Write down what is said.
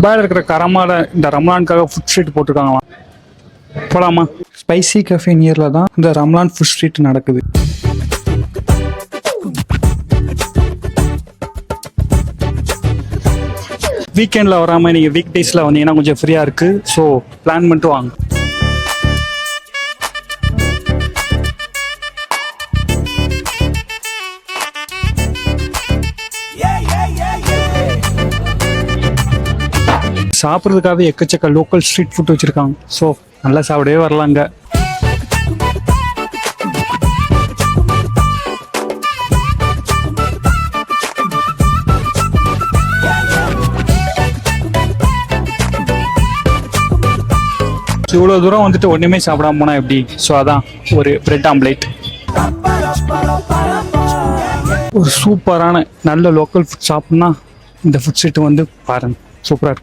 துபாயில் இருக்கிற கரமால இந்த ரம்லானுக்காக ஃபுட் ஸ்ட்ரீட் போட்டிருக்காங்களாம். போலாமா? ஸ்பைசி கஃபே நியரில் தான் இந்த ரம்லான் ஃபுட் ஸ்ட்ரீட் நடக்குது. வீக்கெண்டில் வராமல் நீங்கள் வீக் டேஸில் வந்தீங்கன்னா கொஞ்சம் ஃப்ரீயாக இருக்குது. ஸோ பிளான் பண்ணிட்டு வாங்க. சாப்பிட்றதுக்காக எக்கச்சக்க லோக்கல் ஸ்ட்ரீட் ஃபுட் வச்சுருக்காங்க. ஸோ நல்லா சாப்பிடவே வரலாங்க. இவ்வளோ தூரம் வந்துட்டு ஒன்றுமே சாப்பிடாம போனால் எப்படி? ஸோ அதான் ஒரு பிரெட் ஆம்லேட். ஒரு சூப்பரான நல்ல லோக்கல் ஃபுட் சாப்பிட்னா இந்த ஃபுட் ஸ்ட்ரீட் வந்து பாருங்கள், சூப்பராக இருக்கும்.